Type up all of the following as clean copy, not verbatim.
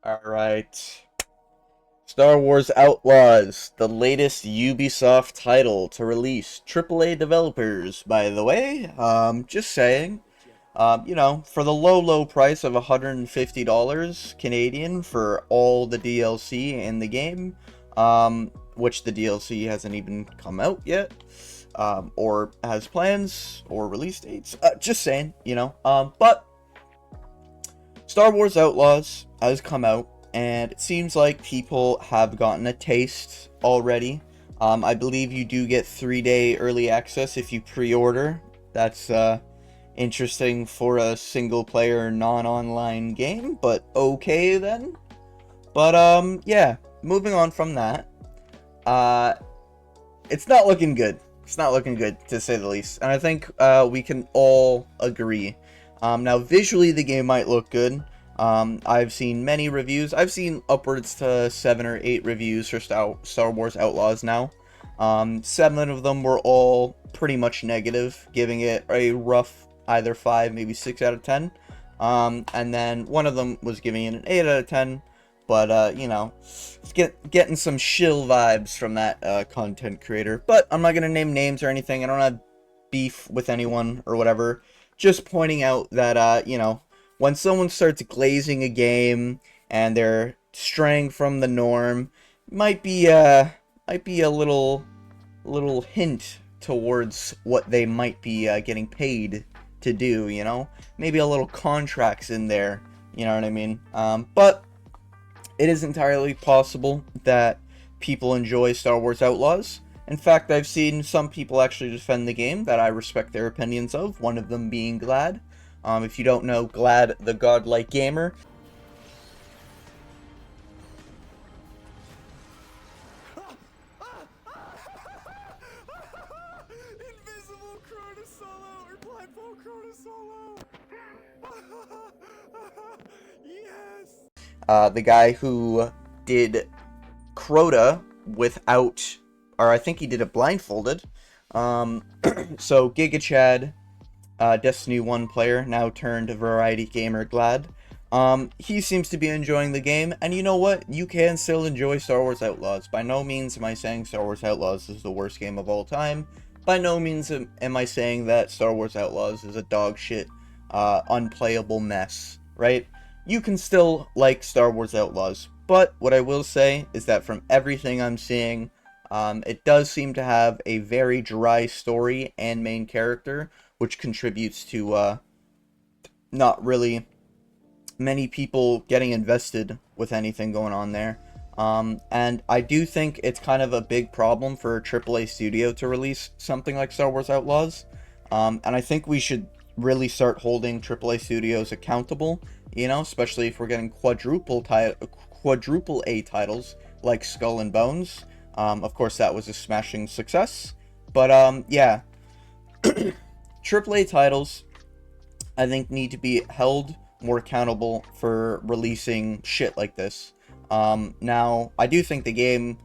Alright. Star Wars Outlaws, the latest Ubisoft title to release. AAA developers, by the way. Just saying. For the low price of $150 Canadian for all the DLC in the game, which the DLC hasn't even come out yet, or has plans or release dates. Just saying, but Star Wars Outlaws has come out, and it seems like people have gotten a taste already. I believe you do get 3-day early access if you pre-order. That's interesting for a single-player, non-online game, but okay then. But yeah, moving on from that, uh, it's not looking good. It's not looking good, to say the least. And I think we can all agree. Now, visually, the game might look good. I've seen many reviews. I've seen upwards to 7 or 8 reviews for Star Wars Outlaws now. 7 of them were all pretty much negative, giving it a rough either 5, maybe 6 out of 10. And then one of them was giving it an 8 out of 10. But, getting some shill vibes from that content creator. But I'm not going to name names or anything. I don't have beef with anyone or whatever. Just pointing out that, when someone starts glazing a game and they're straying from the norm, might be a little hint towards what they might be getting paid to do, Maybe a little contracts in there, you know what I mean? But it is entirely possible that people enjoy Star Wars Outlaws. In fact, I've seen some people actually defend the game that I respect their opinions of, one of them being Glad. If you don't know Glad, the godlike gamer. Invisible Crota Solo or blindfold Crota Solo. Yes. The guy who did Crota without, or I think he did it blindfolded. So Giga Chad, Destiny 1 player, now turned variety gamer Glad. He seems to be enjoying the game, and you know what? You can still enjoy Star Wars Outlaws. By no means am I saying Star Wars Outlaws is the worst game of all time. By no means am I saying that Star Wars Outlaws is a dog shit, unplayable mess, right? You can still like Star Wars Outlaws, but what I will say is that from everything I'm seeing, it does seem to have a very dry story and main character, which contributes to not really many people getting invested with anything going on there. And I do think it's kind of a big problem for a AAA studio to release something like Star Wars Outlaws. And I think we should really start holding AAA studios accountable, especially if we're getting quadruple A titles like Skull and Bones. Of course, that was a smashing success. But yeah, AAA titles, I think, need to be held more accountable for releasing shit like this. Now, I do think the game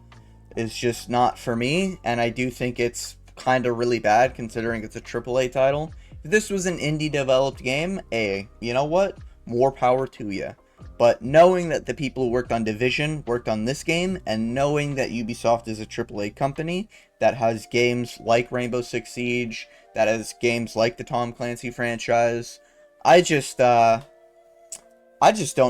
is just not for me, and I do think it's kind of really bad considering it's a AAA title. If this was an indie developed game, you know what? More power to you. But knowing that the people who worked on Division worked on this game, and knowing that Ubisoft is a AAA company that has games like Rainbow Six Siege, that has games like the Tom Clancy franchise, I just don't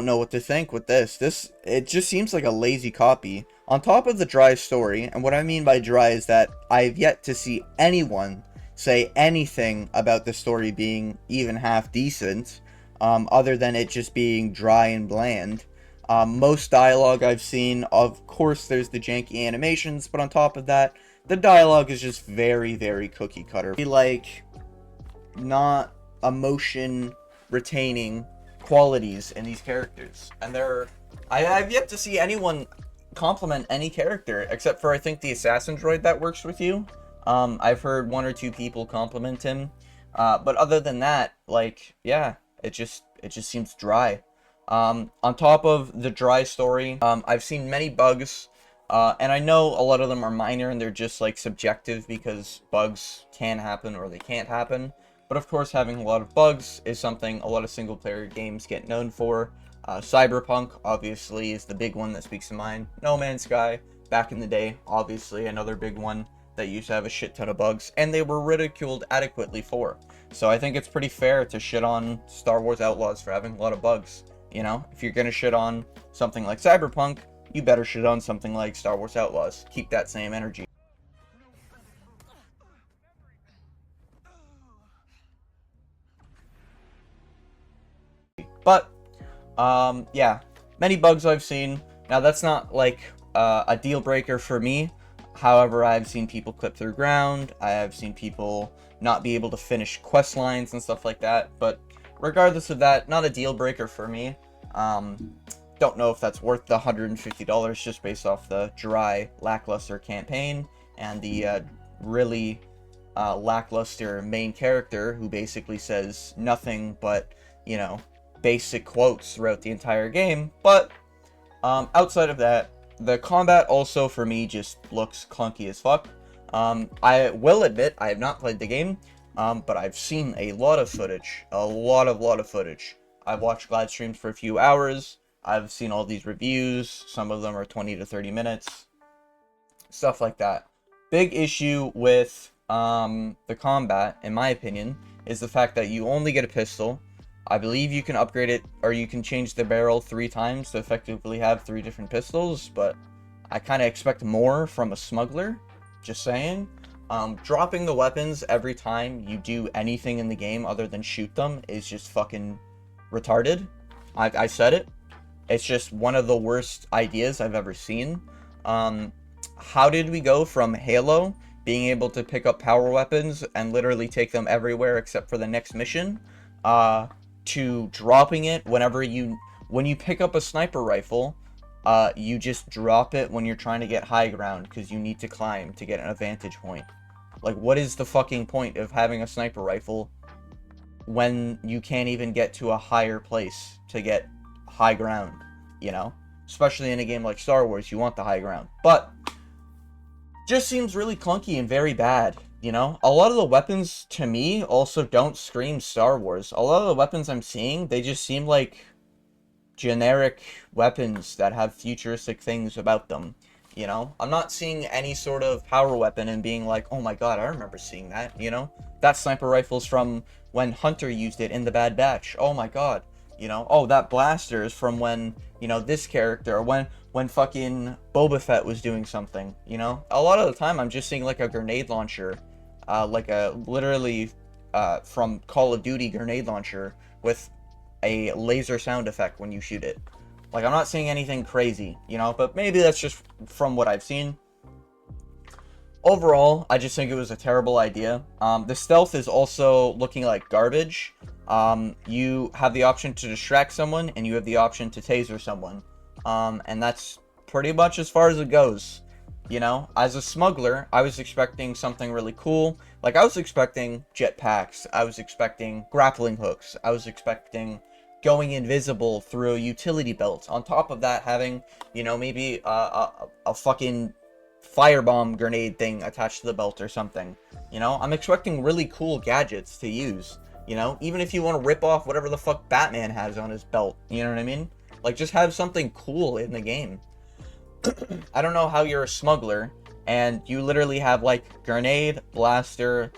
know what to think with this. It just seems like a lazy copy. On top of the dry story, and what I mean by dry is that I've yet to see anyone say anything about the story being even half decent, other than it just being dry and bland. Most dialogue I've seen, of course there's the janky animations, but on top of that, the dialogue is just very, very cookie cutter. Like, not emotion retaining qualities in these characters, and I've yet to see anyone compliment any character except for, I think, the assassin droid that works with you. I've heard 1 or 2 people compliment him, but other than that, like, yeah, it just seems dry. On top of the dry story, I've seen many bugs, and I know a lot of them are minor and they're just like subjective because bugs can happen or they can't happen. But of course, having a lot of bugs is something a lot of single-player games get known for. Cyberpunk, obviously, is the big one that speaks to mind. No Man's Sky, back in the day, obviously, another big one that used to have a shit ton of bugs, and they were ridiculed adequately for. So I think it's pretty fair to shit on Star Wars Outlaws for having a lot of bugs. You know, if you're gonna shit on something like Cyberpunk, you better shit on something like Star Wars Outlaws. Keep that same energy. But yeah, many bugs I've seen. Now that's not like a deal breaker for me. However, I've seen people clip through ground. I have seen people not be able to finish quest lines and stuff like that. But regardless of that, not a deal breaker for me. Don't know if that's worth the $150 just based off the dry, lackluster campaign and the really lackluster main character who basically says nothing but, you know, basic quotes throughout the entire game. But outside of that, the combat also for me just looks clunky as fuck. I will admit I have not played the game, but I've seen a lot of footage, a lot of footage. I've watched glad streams for a few hours. I've seen all these reviews. Some of them are 20 to 30 minutes, stuff like that. Big issue with the combat, in my opinion, is the fact that you only get a pistol. I believe you can upgrade it, or you can change the barrel 3 times to effectively have 3 different pistols, but I kind of expect more from a smuggler, just saying. Dropping the weapons every time you do anything in the game other than shoot them is just fucking retarded. I said it. It's just one of the worst ideas I've ever seen. How did we go from Halo being able to pick up power weapons and literally take them everywhere except for the next mission, to dropping it when you pick up a sniper rifle, you just drop it when you're trying to get high ground because you need to climb to get an advantage point. Like, what is the fucking point of having a sniper rifle when you can't even get to a higher place to get high ground, you know? Especially in a game like Star Wars, you want the high ground. But just seems really clunky and very bad, you know? A lot of the weapons, to me, also don't scream Star Wars. A lot of the weapons I'm seeing, they just seem like generic weapons that have futuristic things about them, you know? I'm not seeing any sort of power weapon and being like, oh my god, I remember seeing that, you know? That sniper rifle's from when Hunter used it in the Bad Batch. Oh my god. You know, oh, that blaster is from when, you know, this character, or when fucking Boba Fett was doing something, you know? A lot of the time, I'm just seeing, like, a grenade launcher, like a, literally, from Call of Duty grenade launcher with a laser sound effect when you shoot it. Like, I'm not seeing anything crazy, you know? But maybe that's just from what I've seen. Overall, I just think it was a terrible idea. The stealth is also looking like garbage. You have the option to distract someone, and you have the option to taser someone. And that's pretty much as far as it goes. You know, as a smuggler, I was expecting something really cool. Like, I was expecting jetpacks. I was expecting grappling hooks. I was expecting going invisible through a utility belt. On top of that, having, you know, maybe a fucking firebomb grenade thing attached to the belt or something. You know, I'm expecting really cool gadgets to use. You know, even if you want to rip off whatever the fuck Batman has on his belt, you know what I mean? Like, just have something cool in the game. I don't know how you're a smuggler and you literally have, like, grenade, blaster,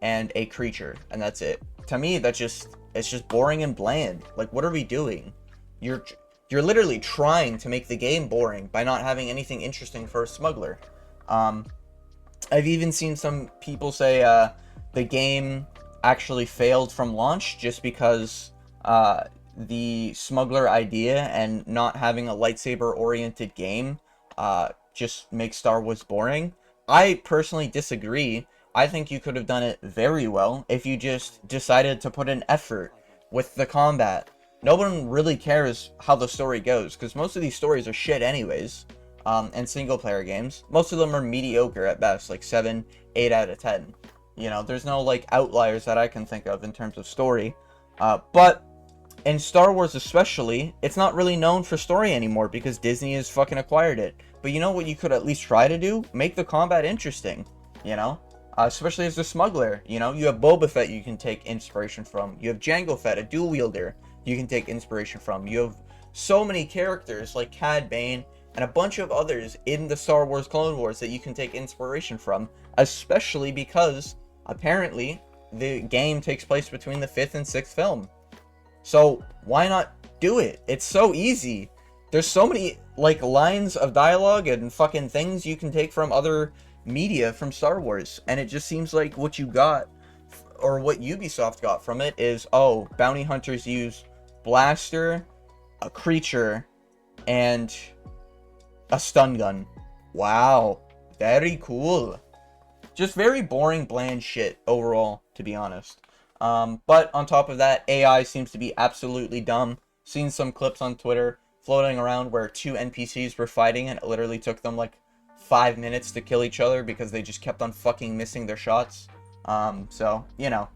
and a creature, and that's it. To me, it's just boring and bland. Like, what are we doing? You're literally trying to make the game boring by not having anything interesting for a smuggler. I've even seen some people say the game actually failed from launch just because the smuggler idea and not having a lightsaber oriented game just makes Star Wars boring. I personally disagree. I think you could have done it very well if you just decided to put an effort with the combat. No one really cares how the story goes, because most of these stories are shit anyways, and single player games. Most of them are mediocre at best, like 7, 8 out of 10. You know, there's no, like, outliers that I can think of in terms of story. But in Star Wars especially, it's not really known for story anymore because Disney has fucking acquired it. But you know what you could at least try to do? Make the combat interesting, you know? Especially as a smuggler, you know? You have Boba Fett you can take inspiration from. You have Jango Fett, a dual wielder, you can take inspiration from. You have so many characters like Cad Bane and a bunch of others in the Star Wars Clone Wars that you can take inspiration from, especially because apparently the game takes place between the 5th and 6th film. So why not do it? It's so easy. There's so many like lines of dialogue and fucking things you can take from other media from Star Wars, and it just seems like what you got, or what Ubisoft got from it, is, oh, bounty hunters use blaster, a creature, and a stun gun. Wow, very cool. Just very boring, bland shit overall, to be honest. But on top of that, AI seems to be absolutely dumb. Seen some clips on Twitter floating around where 2 NPCs were fighting and it literally took them like 5 minutes to kill each other because they just kept on fucking missing their shots. So, you know.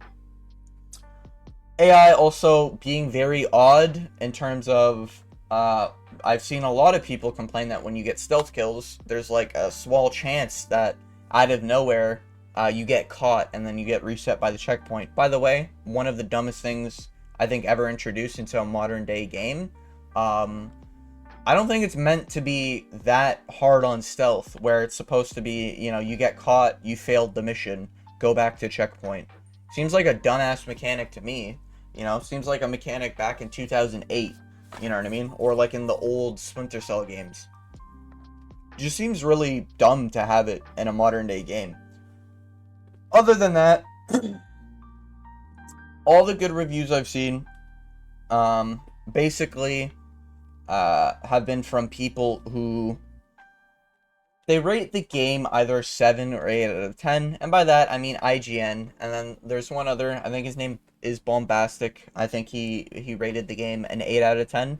AI also being very odd in terms of, I've seen a lot of people complain that when you get stealth kills, there's like a small chance that out of nowhere, you get caught and then you get reset by the checkpoint. By the way, one of the dumbest things I think ever introduced into a modern day game. I don't think it's meant to be that hard on stealth, where it's supposed to be, you know, you get caught, you failed the mission, go back to checkpoint. Seems like a dumbass mechanic to me. You know, seems like a mechanic back in 2008. You know what I mean? Or like in the old Splinter Cell games. Just seems really dumb to have it in a modern day game. Other than that, all the good reviews I've seen, basically, have been from people who, they rate the game either 7 or 8 out of 10, and by that I mean IGN, and then there's one other, I think his name is Bombastic. I think he rated the game an 8 out of 10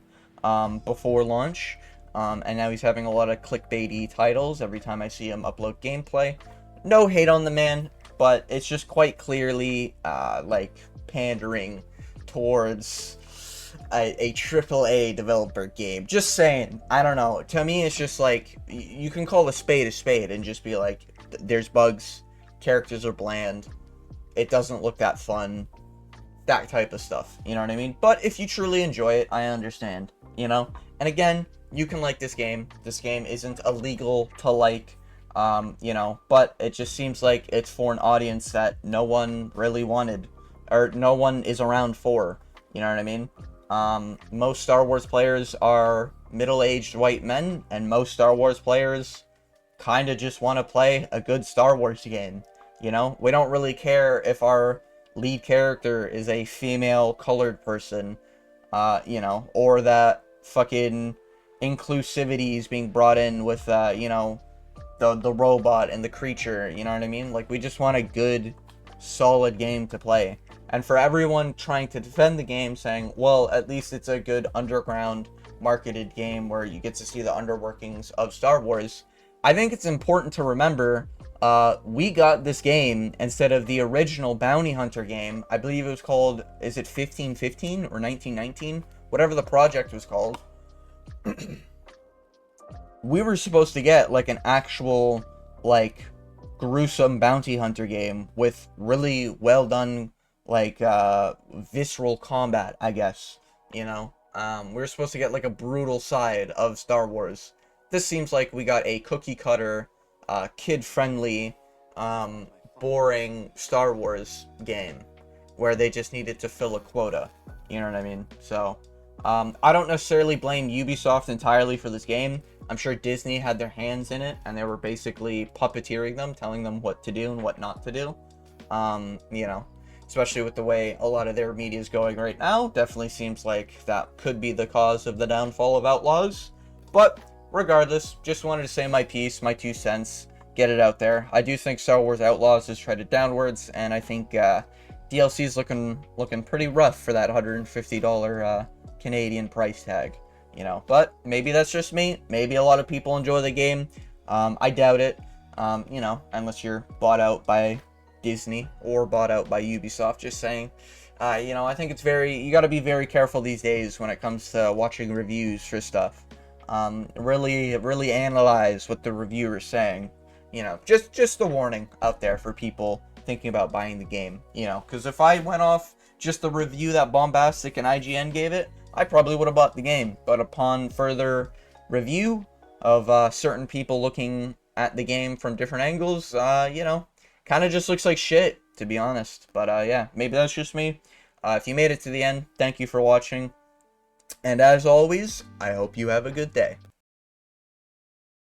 before launch, and now he's having a lot of clickbaity titles every time I see him upload gameplay. No hate on the man, but it's just quite clearly like pandering towards a AAA developer game. Just saying. I don't know. To me, it's just like, you can call a spade and just be like, there's bugs, characters are bland, it doesn't look that fun, that type of stuff. You know what I mean? But if you truly enjoy it, I understand. You know? And again, you can like this game. This game isn't illegal to like, you know, but it just seems like it's for an audience that no one really wanted, or no one is around for. You know what I mean? Most Star Wars players are middle-aged white men, and most Star Wars players kind of just want to play a good Star Wars game. You know? We don't really care if our lead character is a female colored person, you know, or that fucking inclusivity is being brought in with, you know, the robot and the creature, you know what I mean? Like, we just want a good, solid game to play. And for everyone trying to defend the game, saying, well, at least it's a good underground marketed game where you get to see the underworkings of Star Wars, I think it's important to remember, we got this game instead of the original Bounty Hunter game. I believe it was called, is it 1515 or 1919? Whatever the project was called. We were supposed to get, like, an actual, like, gruesome bounty hunter game with really well done, like, visceral combat, I guess, you know? We were supposed to get, like, a brutal side of Star Wars. This seems like we got a cookie-cutter, kid-friendly, boring Star Wars game, where they just needed to fill a quota, you know what I mean? So, I don't necessarily blame Ubisoft entirely for this game. I'm sure Disney had their hands in it, and they were basically puppeteering them, telling them what to do and what not to do. You know, especially with the way a lot of their media is going right now, definitely seems like that could be the cause of the downfall of Outlaws. But regardless, just wanted to say my piece, my 2 cents, get it out there. I do think Star Wars Outlaws is treaded downwards, and I think DLC is looking pretty rough for that $150 Canadian price tag. You know, but maybe that's just me. Maybe a lot of people enjoy the game. I doubt it. You know, unless you're bought out by Disney or bought out by Ubisoft. Just saying. You know, I think it's you got to be very careful these days when it comes to watching reviews for stuff. Really analyze what the reviewer's saying. You know, just a warning out there for people thinking about buying the game. You know, because if I went off just the review that Bombastic and IGN gave it, I probably would have bought the game. But upon further review of certain people looking at the game from different angles, you know, kind of just looks like shit, to be honest. But yeah, maybe that's just me. If you made it to the end, thank you for watching. And as always, I hope you have a good day.